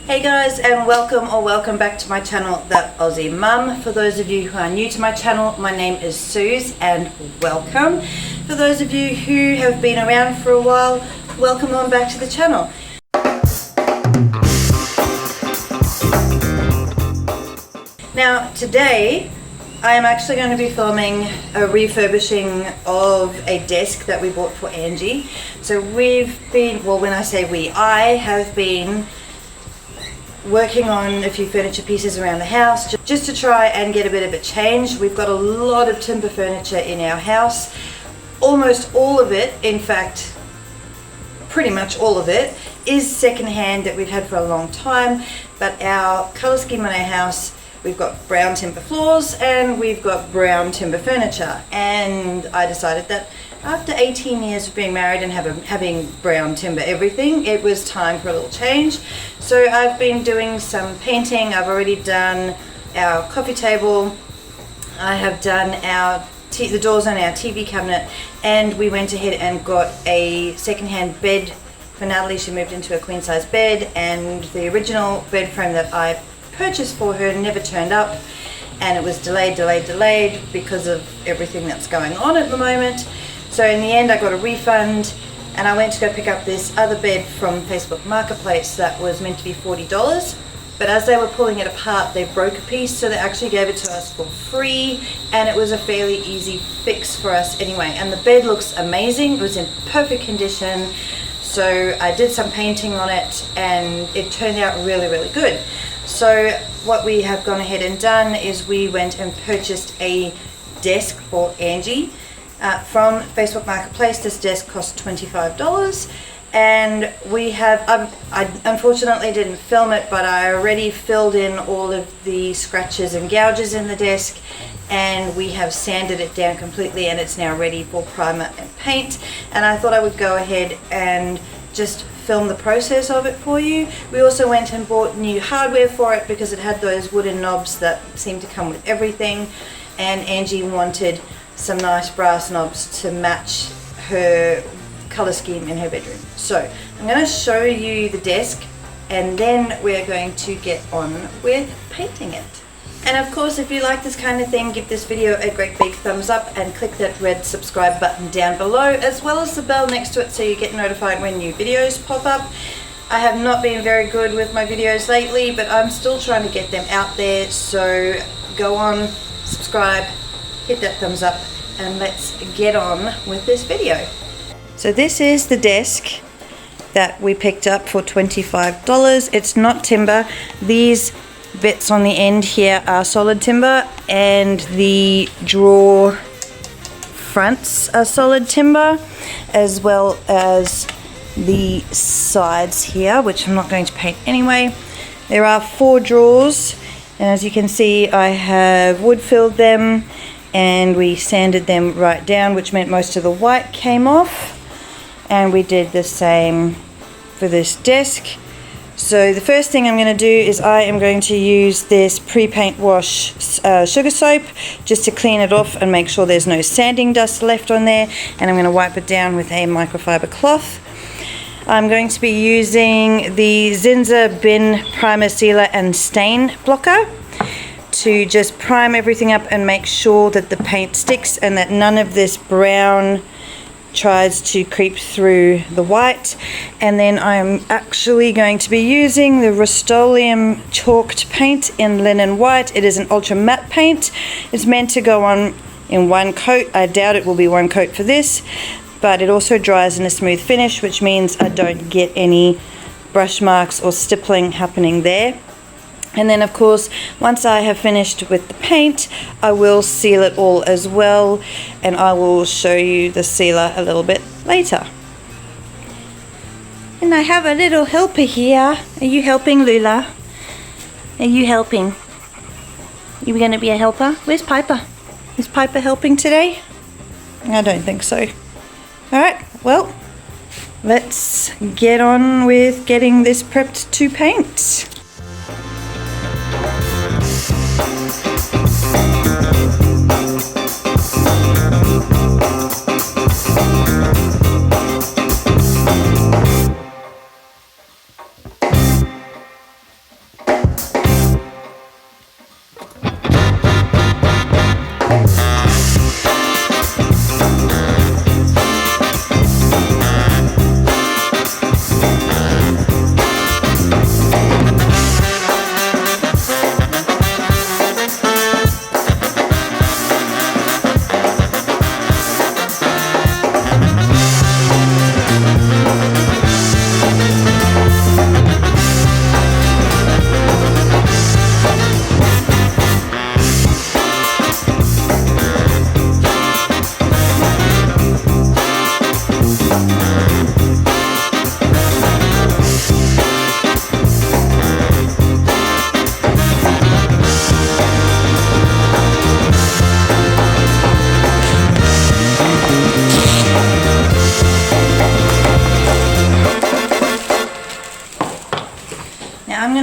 Hey guys, and welcome back to my channel, That Aussie Mum. For those of you who are new to my channel, my name is Suze and welcome. For those of you who have been around for a while, welcome on back to the channel. Now today I am actually going to be filming a refurbishing of a desk that we bought for Angie. So we've been, well, when I say we, I have been working on a few furniture pieces around the house just to try and get a bit of a change. We've got a lot of timber furniture in our house. Almost all of it, in fact pretty much all of it, is secondhand that we've had for a long time, but our colour scheme on our house, we've got brown timber floors and we've got brown timber furniture, and I decided that after 18 years of being married and having brown timber everything, it was time for a little change. So I've been doing some painting. I've already done our coffee table, I have done the doors on our TV cabinet, and we went ahead and got a second-hand bed for Natalie. She moved into a queen-size bed, and the original bed frame that I purchased for her never turned up, and it was delayed because of everything that's going on at the moment. So in the end I got a refund, and I went to go pick up this other bed from Facebook Marketplace that was meant to be $40, but as they were pulling it apart they broke a piece, so they actually gave it to us for free, and it was a fairly easy fix for us anyway. And the bed looks amazing, it was in perfect condition, so I did some painting on it and it turned out really good. So what we have gone ahead and done is we went and purchased a desk for Angie from Facebook Marketplace. This desk cost $25, and we have, I unfortunately didn't film it, but I already filled in all of the scratches and gouges in the desk, and we have sanded it down completely, and it's now ready for primer and paint. And I thought I would go ahead and just film the process of it for you. We also went and bought new hardware for it because it had those wooden knobs that seem to come with everything, and Angie wanted some nice brass knobs to match her color scheme in her bedroom. So I'm going to show you the desk, and then we're going to get on with painting it. And of course, if you like this kind of thing, give this video a great big thumbs up and click that red subscribe button down below, as well as the bell next to it so you get notified when new videos pop up. I have not been very good with my videos lately, but I'm still trying to get them out there, so go on, subscribe, hit that thumbs up, and let's get on with this video. So this is the desk that we picked up for $25. It's not timber. These bits on the end here are solid timber, and the drawer fronts are solid timber, as well as the sides here, which I'm not going to paint anyway. There are 4 drawers, and as you can see I have wood filled them, and we sanded them right down, which meant most of the white came off, and we did the same for this desk. So the first thing I'm going to do is I am going to use this pre-paint wash sugar soap just to clean it off and make sure there's no sanding dust left on there, and I'm going to wipe it down with a microfiber cloth. I'm going to be using the Zinza Bin Primer Sealer and Stain Blocker to just prime everything up and make sure that the paint sticks and that none of this brown tries to creep through the white. And then I'm actually going to be using the Rust-Oleum chalked paint in linen white. It is an ultra matte paint. It's meant to go on in one coat. I doubt it will be one coat for this, but it also dries in a smooth finish, which means I don't get any brush marks or stippling happening there. And then of course, once I have finished with the paint, I will seal it all as well, and I will show you the sealer a little bit later. And I have a little helper here. Are you helping, Lula? Are you helping? You going to be a helper? Where's Piper? Is Piper helping today? I don't think so. Alright, well, let's get on with getting this prepped to paint.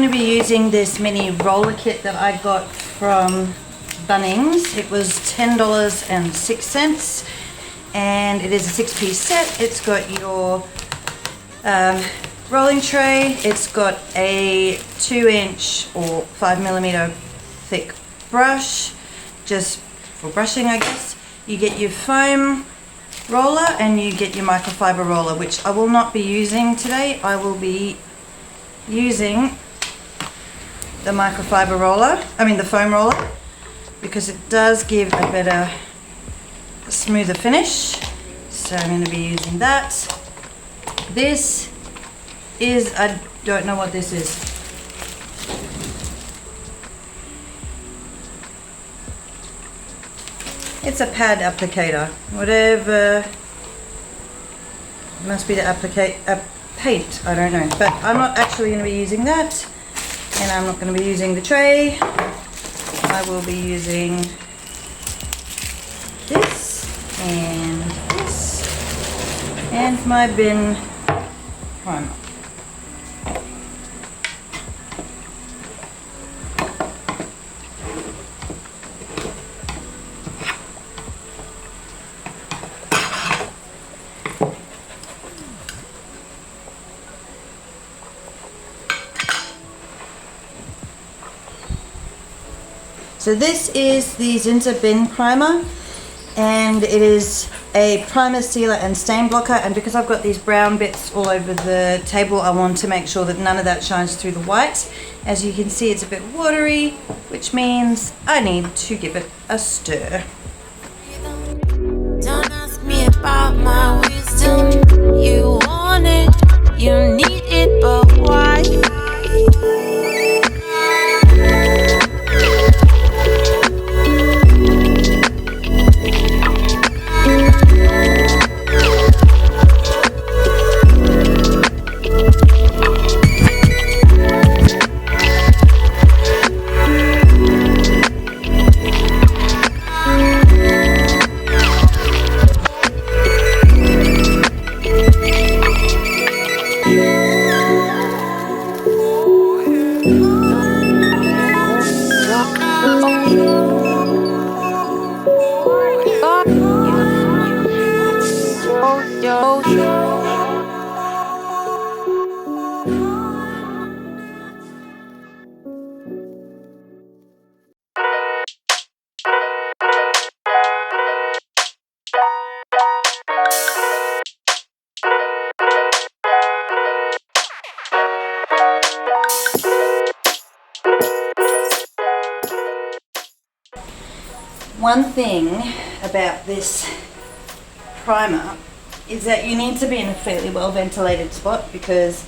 going to be using this mini roller kit that I got from Bunnings. It was $10.06 and it is a 6-piece set. It's got your rolling tray, it's got a 2-inch or 5mm thick brush, just for brushing I guess. You get your foam roller and you get your microfiber roller, which I will not be using today. I will be using the microfiber roller, the foam roller, because it does give a better, smoother finish. So I'm going to be using that. This is, I don't know what this is. It's a pad applicator, whatever. It must be to paint, I don't know. But I'm not actually going to be using that, and I'm not going to be using the tray. I will be using this and my bin primer. So this is the Zinza bin primer, and it is a primer, sealer and stain blocker, and because I've got these brown bits all over the table, I want to make sure that none of that shines through the white. As you can see, it's a bit watery, which means I need to give it a stir. Don't ask me about my wisdom. You want it, you need it, but why? One thing about this primer is that you need to be in a fairly well ventilated spot because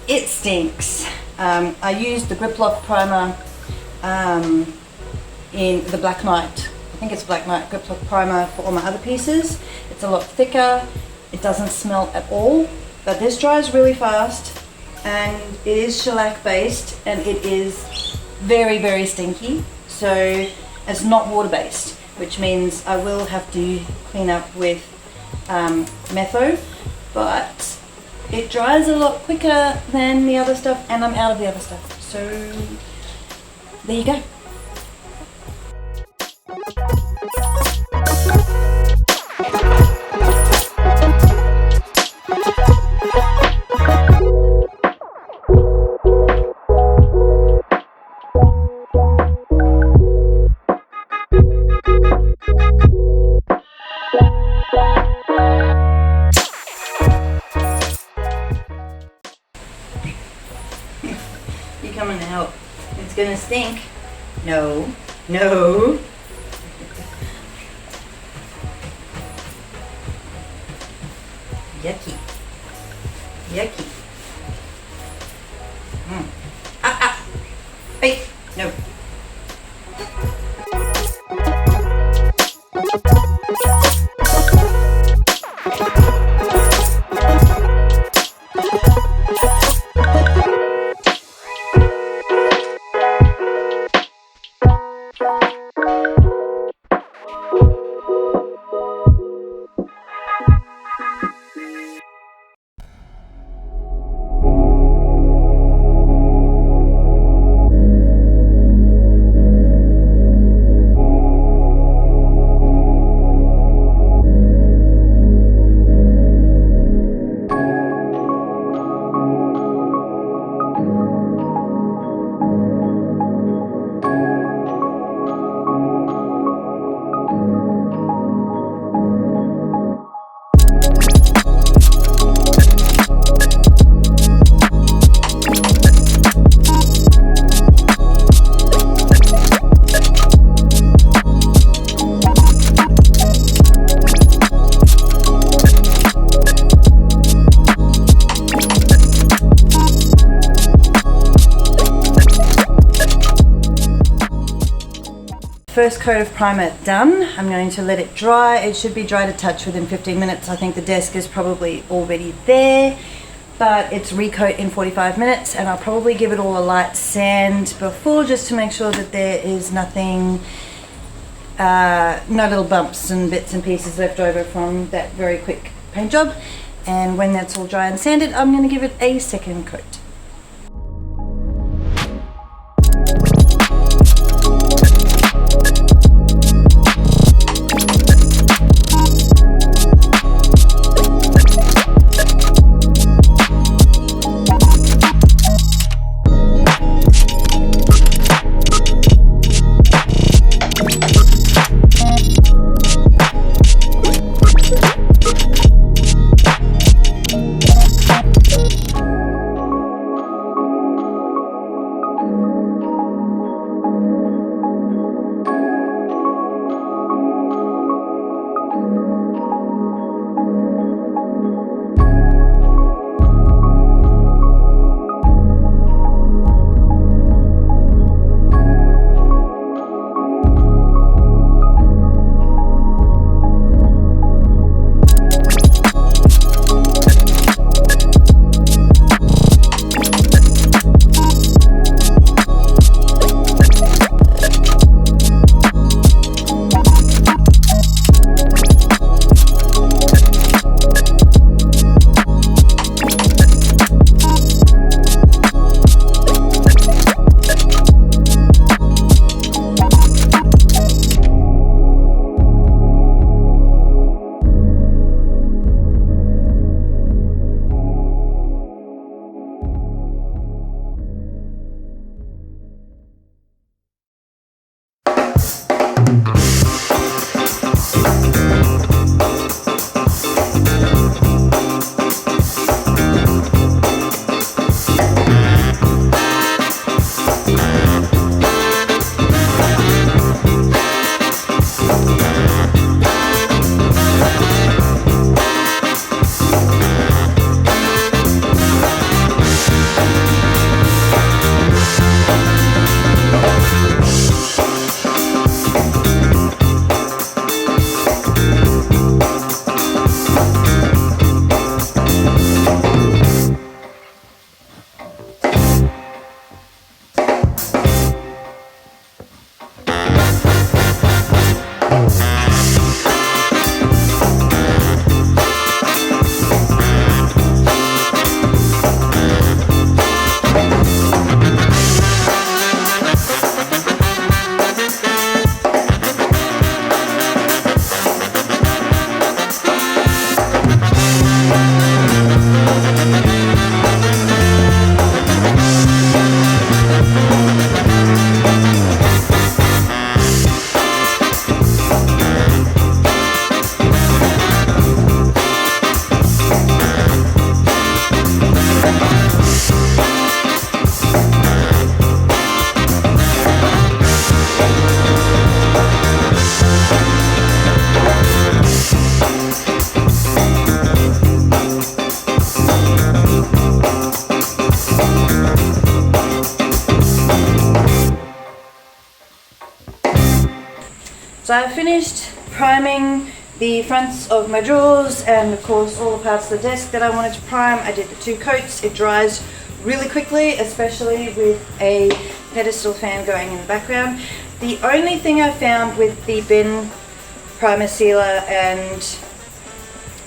it stinks. I used the Grip Lock primer in the Black Knight. I think it's Black Knight Grip Lock primer for all my other pieces. It's a lot thicker, it doesn't smell at all, but this dries really fast, and it is shellac based, and it is very, very stinky. So it's not water based, which means I will have to clean up with metho, but it dries a lot quicker than the other stuff, and I'm out of the other stuff. So there you go. You coming to help? It's gonna stink. No, no. Yucky. Yucky. Hey, no. First coat of primer done. I'm going to let it dry. It should be dry to touch within 15 minutes. I think the desk is probably already there, but it's recoat in 45 minutes, and I'll probably give it all a light sand before, just to make sure that there is nothing, no little bumps and bits and pieces left over from that very quick paint job. And when that's all dry and sanded, I'm going to give it a second coat. So I finished priming the fronts of my drawers and of course all the parts of the desk that I wanted to prime. I did the 2 coats. It dries really quickly, especially with a pedestal fan going in the background. The only thing I found with the bin primer sealer and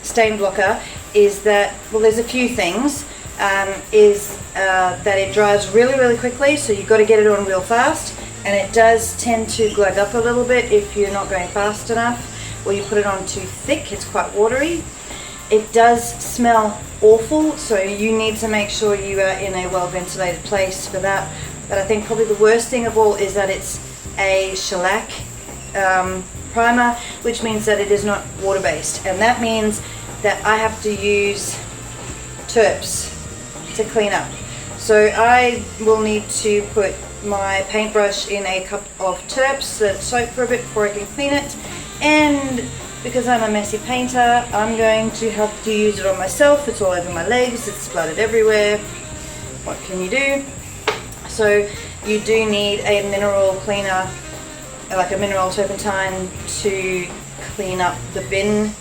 stain blocker is that, well, there's a few things, that it dries really quickly, so you've got to get it on real fast, and it does tend to glug up a little bit if you're not going fast enough, or you put it on too thick. It's quite watery. It does smell awful, so you need to make sure you are in a well ventilated place for that. But I think probably the worst thing of all is that it's a shellac primer, which means that it is not water based, and that means that I have to use terps to clean up. So I will need to put my paintbrush in a cup of terps, let it soak for a bit before I can clean it, and because I'm a messy painter, I'm going to have to use it on myself. It's all over my legs, it's splattered everywhere. What can you do? So you do need a mineral cleaner like a mineral turpentine to clean up the bin,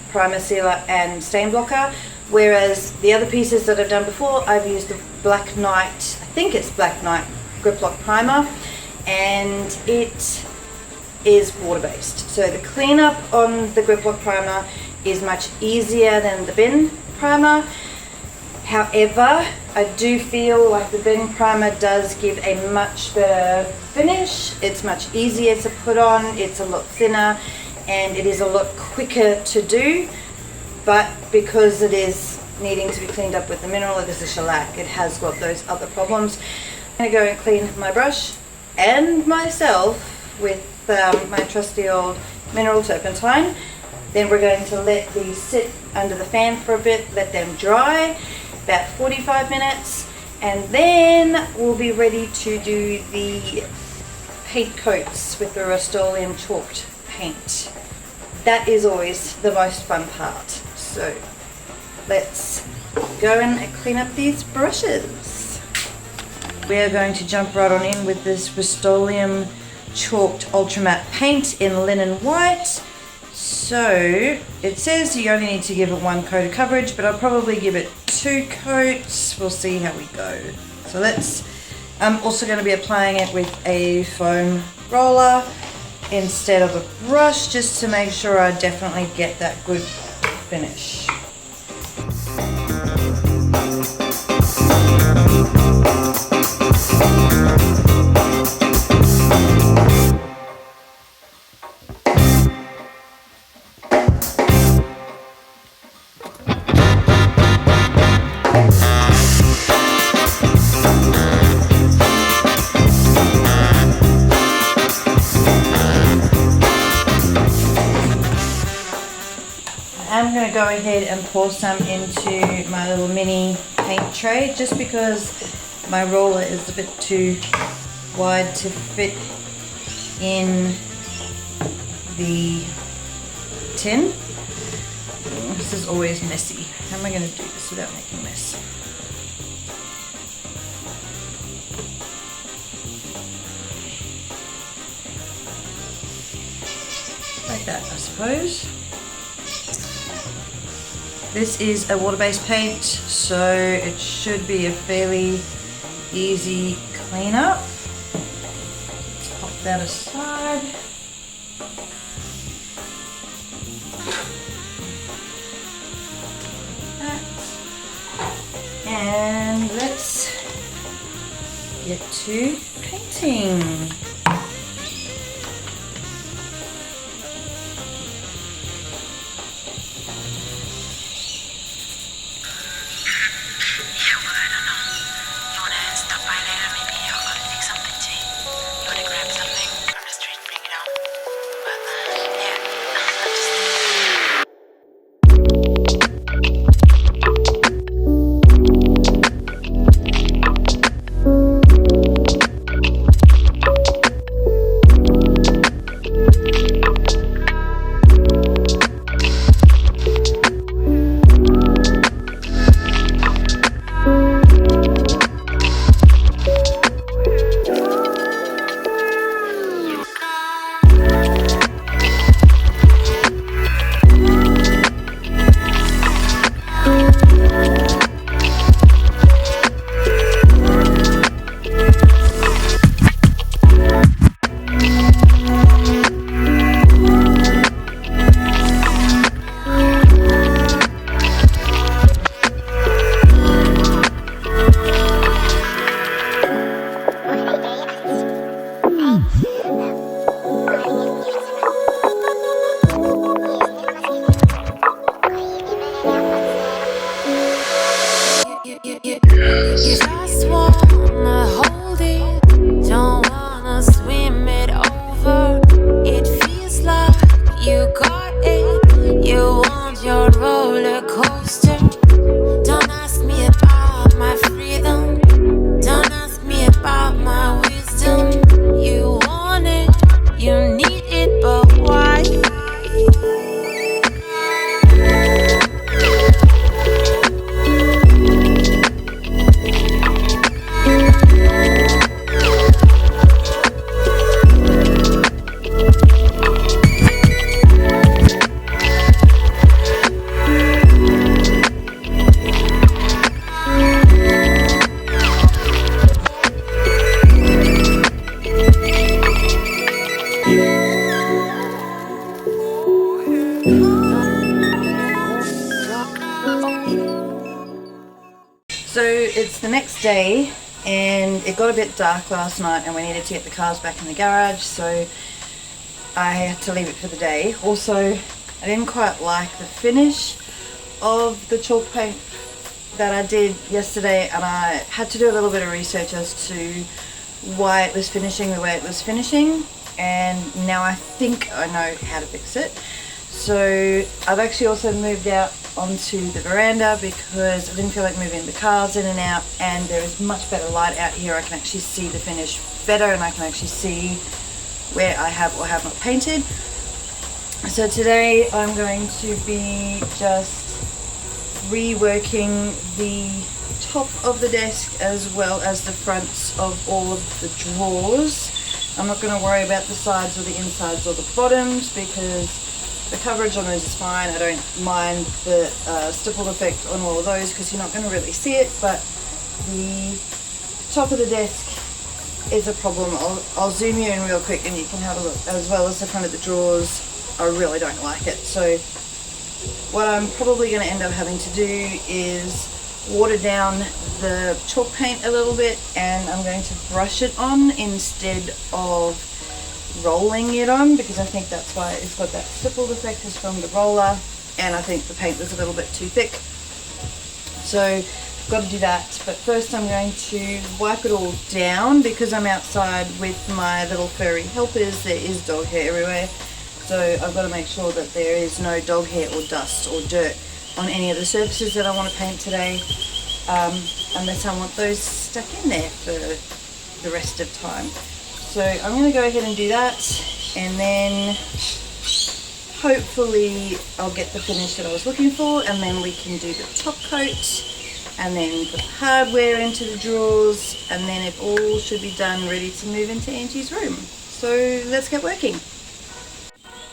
primer, sealer and stain blocker, whereas the other pieces that I've done before, I've used the Black Knight, I think it's Black Knight Grip Lock Primer, and it is water-based. So the cleanup on the Grip Lock Primer is much easier than the bin primer. However, I do feel like the bin primer does give a much better finish. It's much easier to put on, it's a lot thinner, and it is a lot quicker to do. But because it is needing to be cleaned up with the mineral, it is a shellac. It has got those other problems. I'm going to go and clean my brush and myself with my trusty old mineral turpentine. Then we're going to let these sit under the fan for a bit, let them dry, about 45 minutes, and then we'll be ready to do the paint coats with the Rust-Oleum chalked paint. That is always the most fun part. So let's go and clean up these brushes. We're going to jump right on in with this Rust-Oleum chalked ultra matte paint in linen white. So it says you only need to give it 1 coat of coverage, but I'll probably give it 2 coats. We'll see how we go. So I'm also going to be applying it with a foam roller instead of a brush, just to make sure I definitely get that good finish. I'm going to go ahead and pour some into my little mini paint tray, just because my roller is a bit too wide to fit in the tin. This is always messy. How am I going to do this without making a mess? Like that, I suppose. This is a water-based paint, so it should be a fairly easy cleanup. Let's pop that aside. And let's get to painting. it's the next day and it got a bit dark last night and we needed to get the cars back in the garage, so I had to leave it for the day. Also, I didn't quite like the finish of the chalk paint that I did yesterday, and I had to do a little bit of research as to why it was finishing the way it was finishing, and now I think I know how to fix it. So I've actually also moved out onto the veranda because I didn't feel like moving the cars in and out, and there is much better light out here. I can actually see the finish better and I can actually see where I have or have not painted. So today I'm going to be just reworking the top of the desk as well as the fronts of all of the drawers. I'm not going to worry about the sides or the insides or the bottoms because the coverage on those is fine. I don't mind the stippled effect on all of those because you're not going to really see it, but the top of the desk is a problem. I'll zoom you in real quick and you can have a look, as well as the front of the drawers. I really don't like it. So what I'm probably going to end up having to do is water down the chalk paint a little bit, and I'm going to brush it on instead of rolling it on, because I think that's why it's got that stippled effect, is from the roller, and I think the paint was a little bit too thick. So I've got to do that, but first I'm going to wipe it all down because I'm outside with my little furry helpers. There is dog hair everywhere, so I've got to make sure that there is no dog hair or dust or dirt on any of the surfaces that I want to paint today, unless I want those stuck in there for the rest of time. So I'm going to go ahead and do that, and then hopefully I'll get the finish that I was looking for, and then we can do the top coat and then put the hardware into the drawers, and then it all should be done, ready to move into Angie's room. So let's get working.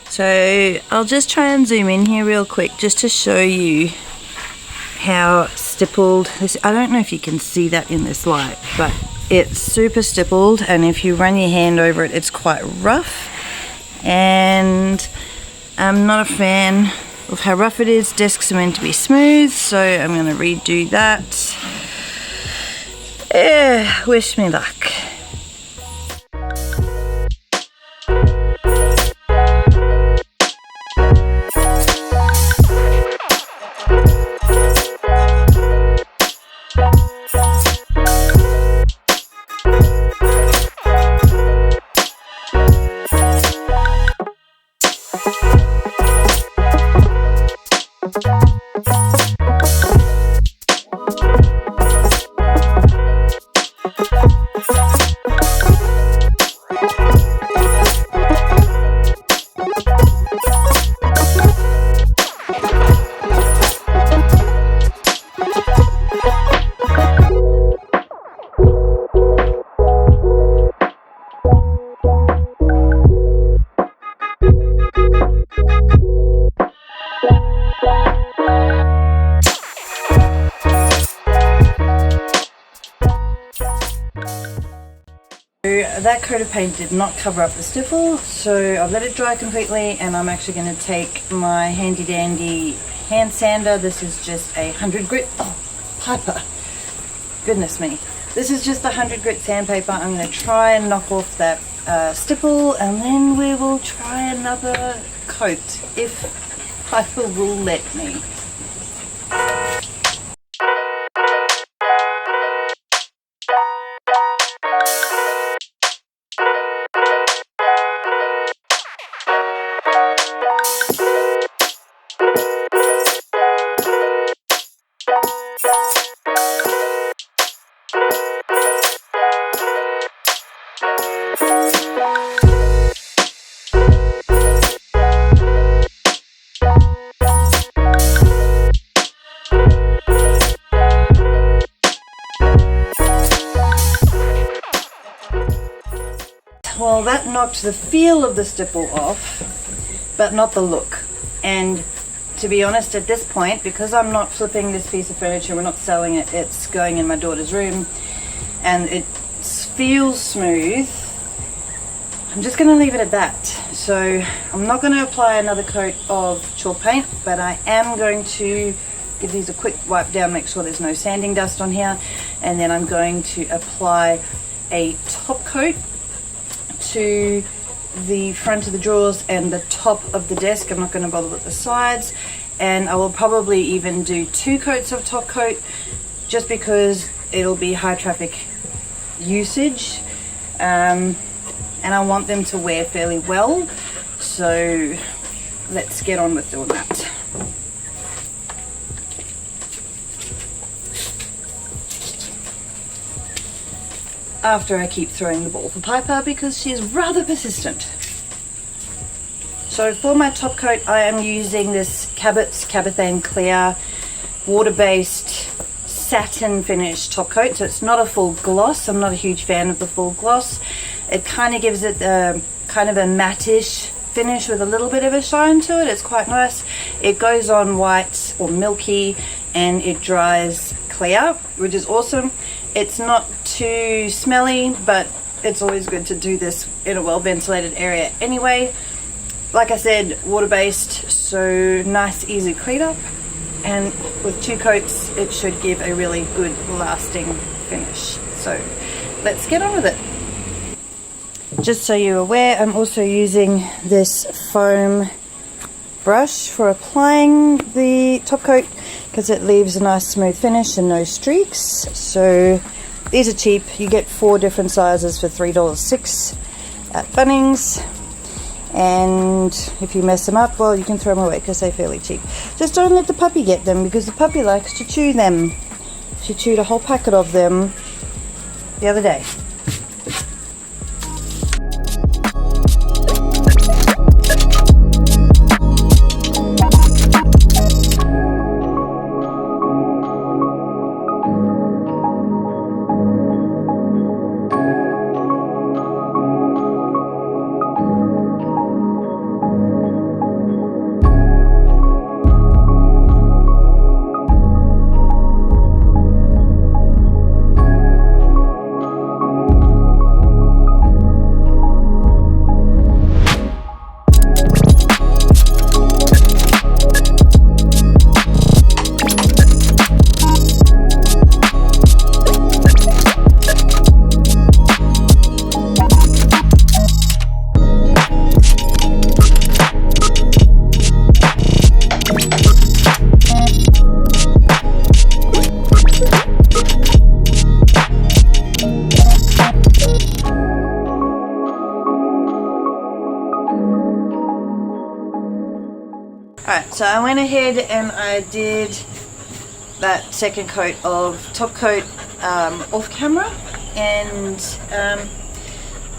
So I'll just try and zoom in here real quick just to show you how stippled this. I don't know if you can see that in this light, but it's super stippled, and if you run your hand over it, it's quite rough, and I'm not a fan of how rough it is. Desks are meant to be smooth, so I'm going to redo that. Wish me luck. That coat of paint did not cover up the stipple, so I've let it dry completely, and I'm actually going to take my handy dandy hand sander. This is just a 100 grit, oh, Piper, goodness me. This is just a 100 grit sandpaper. I'm going to try and knock off that stipple, and then we will try another coat if Piper will let me. Well, that knocked the feel of the stipple off, but not the look. And to be honest, at this point, because I'm not flipping this piece of furniture, we're not selling it, it's going in my daughter's room, and it feels smooth, I'm just going to leave it at that. So I'm not going to apply another coat of chalk paint, but I am going to give these a quick wipe down, make sure there's no sanding dust on here, and then I'm going to apply a top coat to the front of the drawers and the top of the desk. I'm not going to bother with the sides, and I will probably even do 2 coats of top coat just because it'll be high traffic usage, and I want them to wear fairly well, so let's get on with doing that. After I keep throwing the ball for Piper because she is rather persistent. So for my top coat, I am using this Cabot's Cabothane Clear water-based satin finish top coat. So it's not a full gloss. I'm not a huge fan of the full gloss. It kind of gives it kind of a matte-ish finish with a little bit of a shine to it. It's quite nice. It goes on white or milky and it dries clear, which is awesome. It's not too smelly, but it's always good to do this in a well ventilated area anyway. Like I said, water based, so nice easy cleanup, and with 2 coats it should give a really good lasting finish. So let's get on with it. Just so you're aware, I'm also using this foam brush for applying the top coat because it leaves a nice smooth finish and no streaks. So these are cheap. You get 4 different sizes for $3.06 at Bunnings, and if you mess them up, well, you can throw them away because they're fairly cheap. Just don't let the puppy get them because the puppy likes to chew them. She chewed a whole packet of them the other day. Alright, so I went ahead and I did that second coat of top coat off camera, and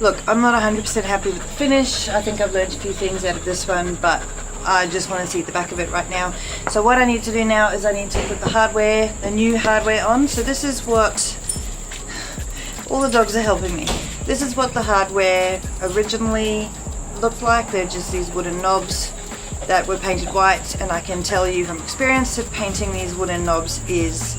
look, I'm not 100% happy with the finish. I think I've learned a few things out of this one, but I just want to see the back of it right now. So what I need to do now is I need to put the hardware, the new hardware on. So this is what, all the dogs are helping me. This is what the hardware originally looked like. They're just these wooden knobs that were painted white, and I can tell you from experience that painting these wooden knobs is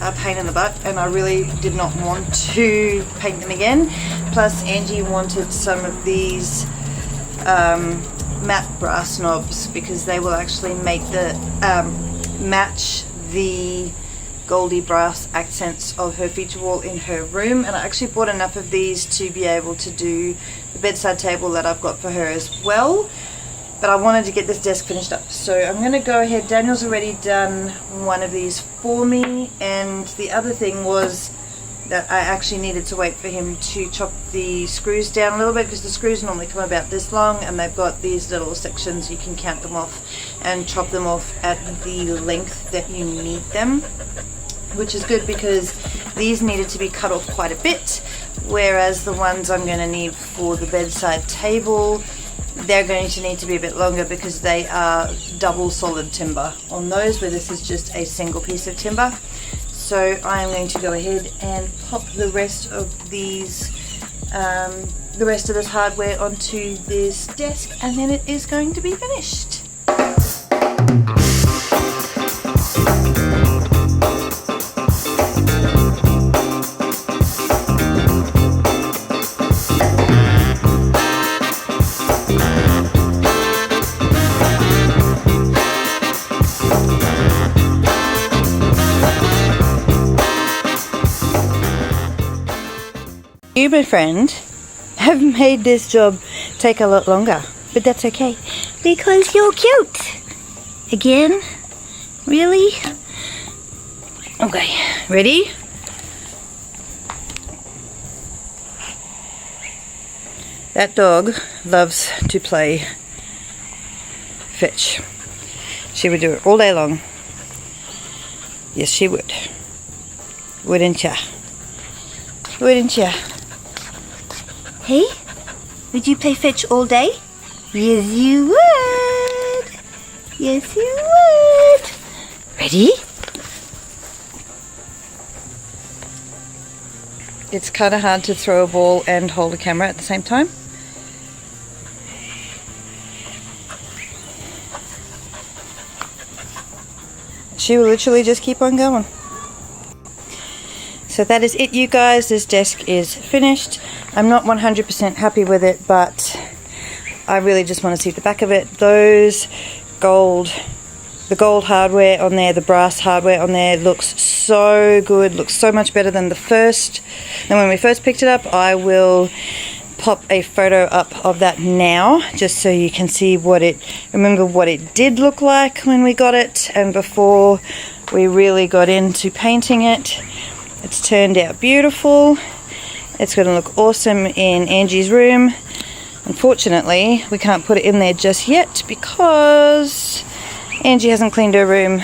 a pain in the butt, and I really did not want to paint them again. Plus Angie wanted some of these matte brass knobs because they will actually make the match the goldy brass accents of her feature wall in her room. And I actually bought enough of these to be able to do the bedside table that I've got for her as well. But I wanted to get this desk finished up, so I'm going to go ahead. Daniel's already done one of these for me, and the other thing was that I actually needed to wait for him to chop the screws down a little bit, because the screws normally come about this long and they've got these little sections. You can count them off and chop them off at the length that you need them, which is good because these needed to be cut off quite a bit, whereas the ones I'm going to need for the bedside table, they're going to need to be a bit longer because they are double solid timber on those, where this is just a single piece of timber. So I am going to go ahead and pop the rest of these, the rest of this hardware onto this desk, and then it is going to be finished. you, my friend, have made this job take a lot longer. But that's okay, because you're cute. Again? Really? Okay, ready? That dog loves to play fetch. She would do it all day long. Yes, she would. Wouldn't ya? Wouldn't ya? Hey? Would you play fetch all day? Yes, you would. Yes, you would. Ready? It's kind of hard to throw a ball and hold a camera at the same time. She will literally just keep on going. So that is it, you guys. This desk is finished. I'm not 100% happy with it, but I really just want to see the back of it. Those gold, the gold hardware on there, the brass hardware on there looks so good, looks so much better than the first. And when we first picked it up, I will pop a photo up of that now, just so you can see what it did look like when we got it and before we really got into painting it. It's turned out beautiful. It's going to look awesome in Angie's room. Unfortunately, we can't put it in there just yet because Angie hasn't cleaned her room,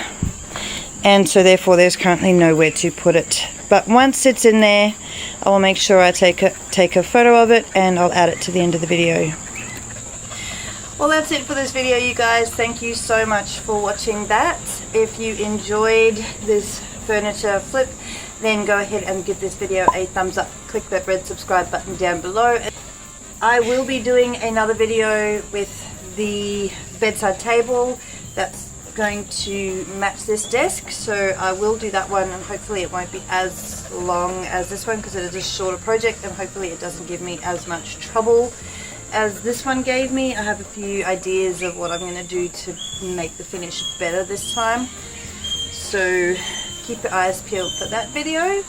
and so therefore there's currently nowhere to put it. But once it's in there, I will make sure I take a photo of it, and I'll add it to the end of the video. Well, that's it for this video, you guys. Thank you so much for watching that. If you enjoyed this furniture flip, then go ahead and give this video a thumbs up. Click that red subscribe button down below. I will be doing another video with the bedside table that's going to match this desk, so I will do that one, and hopefully it won't be as long as this one because it is a shorter project, and hopefully it doesn't give me as much trouble as this one gave me. I have a few ideas of what I'm going to do to make the finish better this time, so keep your eyes peeled for that video.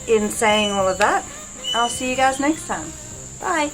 In saying all of that, I'll see you guys next time. Bye.